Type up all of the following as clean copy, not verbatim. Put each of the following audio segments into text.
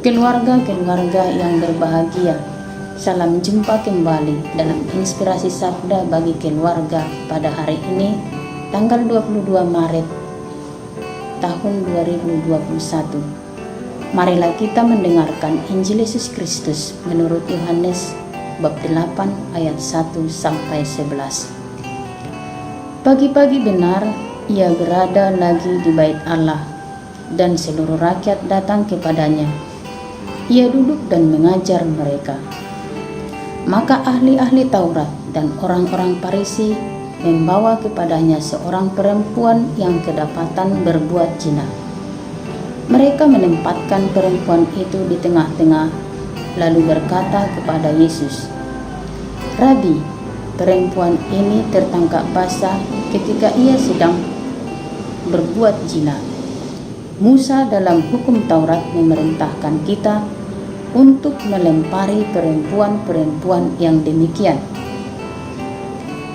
Keluarga-keluarga yang berbahagia, salam jumpa kembali dalam Inspirasi Sabda bagi Keluarga pada hari ini, tanggal 22 Maret tahun 2021. Marilah kita mendengarkan Injil Yesus Kristus menurut Yohanes bab 8 ayat 1-11. Pagi-pagi benar, ia berada lagi di bait Allah, dan seluruh rakyat datang kepadanya. Ia duduk dan mengajar mereka. Maka ahli-ahli Taurat dan orang-orang Farisi membawa kepadanya seorang perempuan yang kedapatan berbuat zina. Mereka menempatkan perempuan itu di tengah-tengah, lalu berkata kepada Yesus, "Rabi, perempuan ini tertangkap basah ketika ia sedang berbuat zina. Musa dalam hukum Taurat memerintahkan kita untuk melempari perempuan-perempuan yang demikian.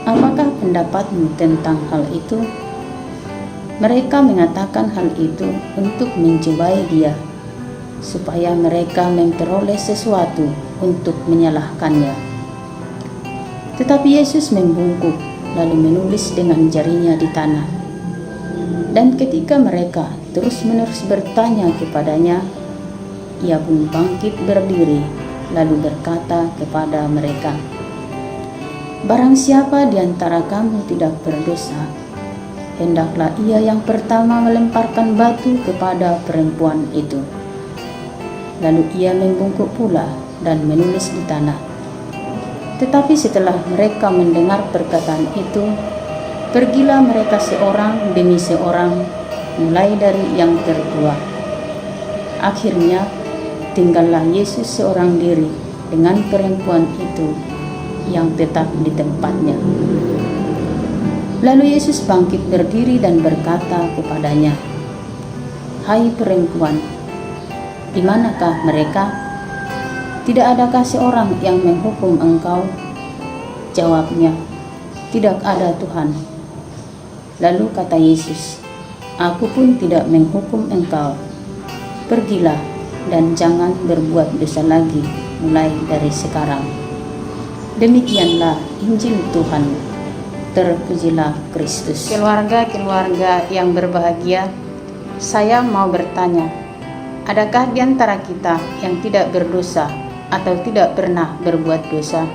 Apakah pendapatmu tentang hal itu?" Mereka mengatakan hal itu untuk mencobai dia, supaya mereka memperoleh sesuatu untuk menyalahkannya. Tetapi Yesus membungkuk, lalu menulis dengan jarinya di tanah. Dan ketika mereka terus-menerus bertanya kepadanya, ia pun bangkit berdiri, lalu berkata kepada mereka, "Barang siapa di antara kamu tidak berdosa, hendaklah ia yang pertama melemparkan batu kepada perempuan itu." Lalu ia membungkuk pula dan menulis di tanah. Tetapi setelah mereka mendengar perkataan itu, pergilah mereka seorang demi seorang, mulai dari yang tertua. Akhirnya tinggallah Yesus seorang diri dengan perempuan itu yang tetap di tempatnya. Lalu Yesus bangkit berdiri dan berkata kepadanya, "Hai perempuan, di manakah mereka? Tidak adakah seorang yang menghukum engkau?" Jawabnya, "Tidak ada, Tuhan." Lalu kata Yesus, "Aku pun tidak menghukum engkau. Pergilah dan jangan berbuat dosa lagi mulai dari sekarang." Demikianlah Injil Tuhan. Terpujilah Kristus. Keluarga-keluarga yang berbahagia, saya mau bertanya, adakah di antara kita yang tidak berdosa atau tidak pernah berbuat dosa?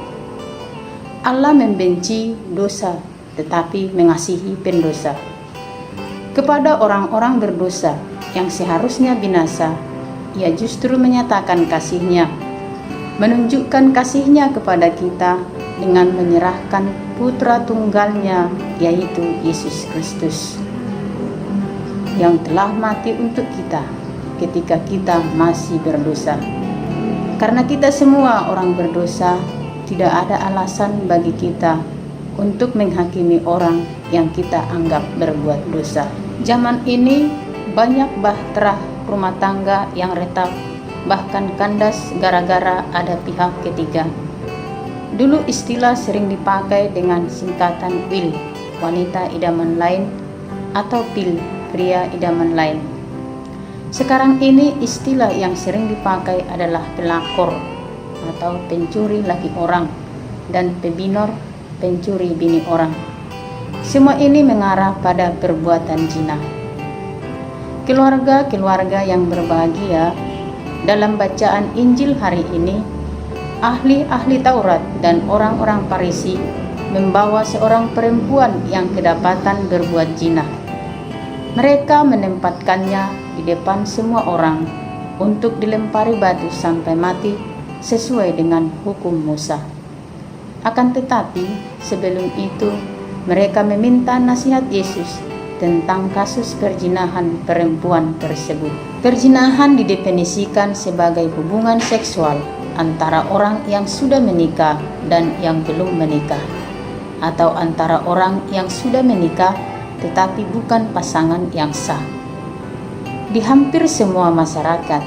Allah membenci dosa, tetapi mengasihi pendosa. Kepada orang-orang berdosa yang seharusnya binasa, ia justru menyatakan kasih-Nya, menunjukkan kasih-Nya kepada kita dengan menyerahkan Putra Tunggal-Nya, yaitu Yesus Kristus, yang telah mati untuk kita ketika kita masih berdosa. Karena kita semua orang berdosa, tidak ada alasan bagi kita untuk menghakimi orang yang kita anggap berbuat dosa. Zaman ini banyak bahtera rumah tangga yang retak, bahkan kandas gara-gara ada pihak ketiga. Dulu istilah sering dipakai dengan singkatan WIL, wanita idaman lain, atau PIL, pria idaman lain. Sekarang ini istilah yang sering dipakai adalah pelakor atau pencuri laki orang, dan pebinor, pencuri bini orang. Semua ini mengarah pada perbuatan zina. Keluarga-keluarga yang berbahagia, dalam bacaan Injil hari ini, ahli-ahli Taurat dan orang-orang Farisi membawa seorang perempuan yang kedapatan berbuat zina. Mereka menempatkannya di depan semua orang untuk dilempari batu sampai mati sesuai dengan hukum Musa. Akan tetapi sebelum itu mereka meminta nasihat Yesus tentang kasus perzinahan perempuan tersebut. Perzinahan didefinisikan sebagai hubungan seksual antara orang yang sudah menikah dan yang belum menikah, atau antara orang yang sudah menikah tetapi bukan pasangan yang sah. Di hampir semua masyarakat,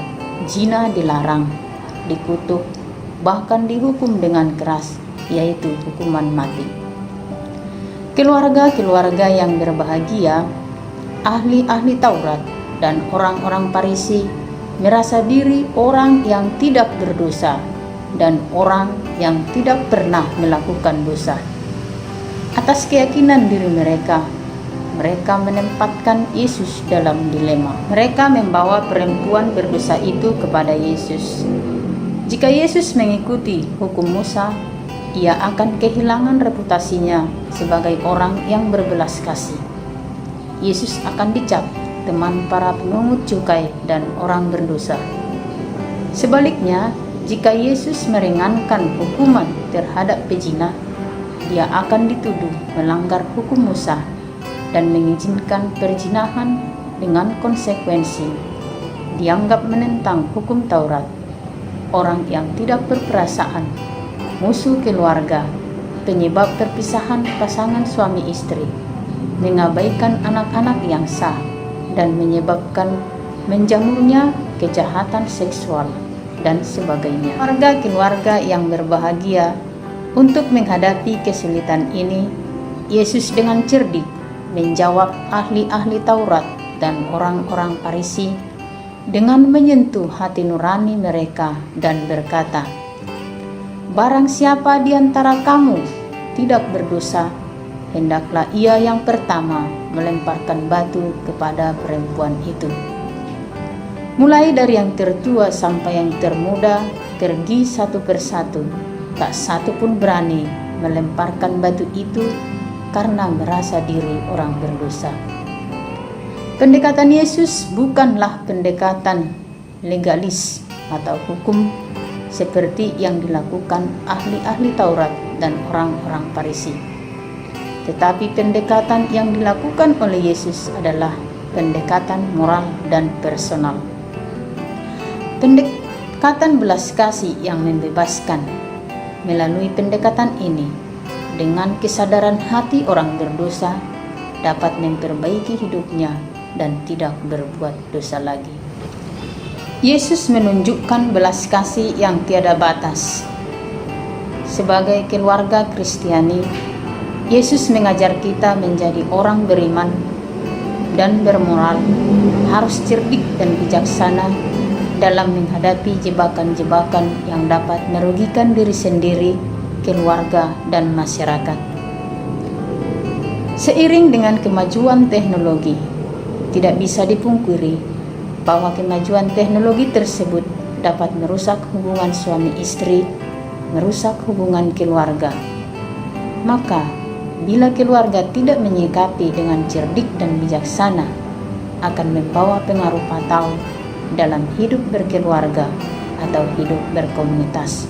zina dilarang, dikutuk, bahkan dihukum dengan keras, yaitu hukuman mati. Keluarga-keluarga yang berbahagia, ahli-ahli Taurat dan orang-orang Farisi merasa diri orang yang tidak berdosa dan orang yang tidak pernah melakukan dosa. Atas keyakinan diri mereka, mereka menempatkan Yesus dalam dilema. Mereka membawa perempuan berdosa itu kepada Yesus. Jika Yesus mengikuti hukum Musa, ia akan kehilangan reputasinya sebagai orang yang berbelas kasih. Yesus akan dicap teman para pemungut cukai dan orang berdosa. Sebaliknya, jika Yesus meringankan hukuman terhadap pezina, dia akan dituduh melanggar hukum Musa dan mengizinkan perzinahan dengan konsekuensi dianggap menentang hukum Taurat. Orang yang tidak berperasaan, musuh keluarga, penyebab perpisahan pasangan suami istri, mengabaikan anak-anak yang sah, dan menyebabkan menjamurnya kejahatan seksual, dan sebagainya. Keluarga yang berbahagia. Untuk menghadapi kesulitan ini, Yesus dengan cerdik menjawab ahli-ahli Taurat dan orang-orang Farisi dengan menyentuh hati nurani mereka dan berkata, "Barang siapa di antara kamu tidak berdosa, hendaklah ia yang pertama melemparkan batu kepada perempuan itu." Mulai dari yang tertua sampai yang termuda pergi satu persatu, tak satu pun berani melemparkan batu itu karena merasa diri orang berdosa. Pendekatan Yesus bukanlah pendekatan legalis atau hukum seperti yang dilakukan ahli-ahli Taurat dan orang-orang Farisi. Tetapi pendekatan yang dilakukan oleh Yesus adalah pendekatan moral dan personal. Pendekatan belas kasih yang membebaskan. Melalui pendekatan ini, dengan kesadaran hati orang berdosa dapat memperbaiki hidupnya dan tidak berbuat dosa lagi. Yesus menunjukkan belas kasih yang tiada batas. Sebagai keluarga Kristiani, Yesus mengajar kita menjadi orang beriman dan bermoral, harus cerdik dan bijaksana dalam menghadapi jebakan-jebakan yang dapat merugikan diri sendiri, keluarga, dan masyarakat. Seiring dengan kemajuan teknologi, tidak bisa dipungkiri bahwa kemajuan teknologi tersebut dapat merusak hubungan suami istri, merusak hubungan keluarga. Maka, bila keluarga tidak menyikapi dengan cerdik dan bijaksana, akan membawa pengaruh fatal dalam hidup berkeluarga atau hidup berkomunitas.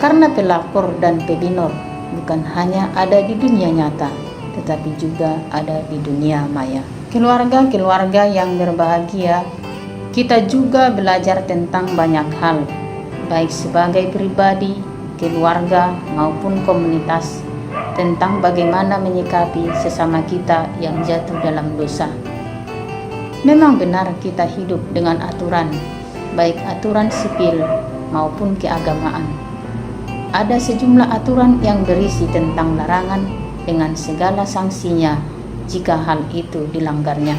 Karena pelakor dan pebinor bukan hanya ada di dunia nyata, tetapi juga ada di dunia maya. Keluarga-keluarga yang berbahagia, kita juga belajar tentang banyak hal, baik sebagai pribadi, keluarga, maupun komunitas, tentang bagaimana menyikapi sesama kita yang jatuh dalam dosa. Memang benar kita hidup dengan aturan, baik aturan sipil maupun keagamaan. Ada sejumlah aturan yang berisi tentang larangan dengan segala sanksinya jika hal itu dilanggarnya.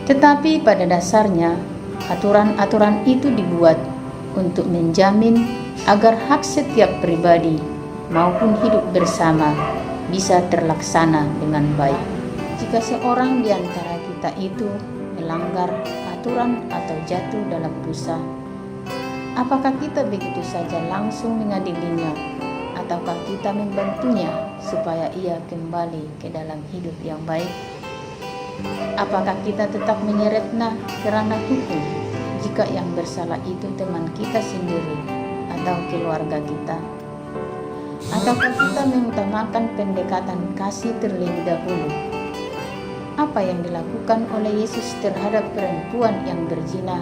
Tetapi pada dasarnya, aturan-aturan itu dibuat untuk menjamin agar hak setiap pribadi maupun hidup bersama bisa terlaksana dengan baik. Jika seorang di antara kita itu melanggar aturan atau jatuh dalam dosa, apakah kita begitu saja langsung mengadilinya, ataukah kita membantunya supaya ia kembali ke dalam hidup yang baik? Apakah kita tetap menyeretnya kerana hukum jika yang bersalah itu teman kita sendiri atau keluarga kita? Ataukah kita mengutamakan pendekatan kasih terlebih dahulu? Apa yang dilakukan oleh Yesus terhadap perempuan yang berzina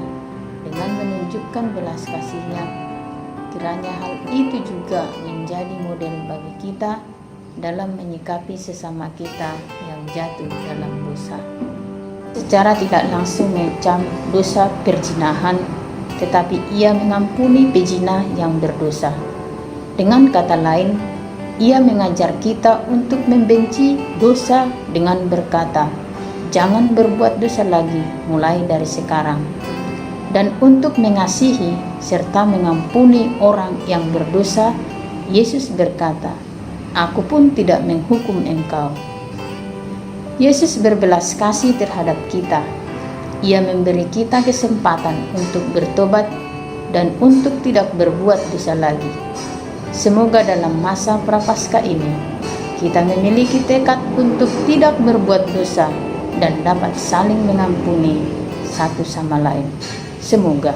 dengan menunjukkan belas kasihnya, kiranya hal itu juga menjadi model bagi kita dalam menyikapi sesama kita yang jatuh dalam dosa. Secara tidak langsung mengecam dosa perzinahan, tetapi ia mengampuni pezina yang berdosa. Dengan kata lain, ia mengajar kita untuk membenci dosa dengan berkata, "Jangan berbuat dosa lagi mulai dari sekarang." dan untuk mengasihi serta mengampuni orang yang berdosa, Yesus berkata, "Aku pun tidak menghukum engkau." Yesus berbelas kasih terhadap kita. Ia memberi kita kesempatan untuk bertobat dan untuk tidak berbuat dosa lagi. Semoga dalam masa prapaskah ini, kita memiliki tekad untuk tidak berbuat dosa dan dapat saling mengampuni satu sama lain. Semoga.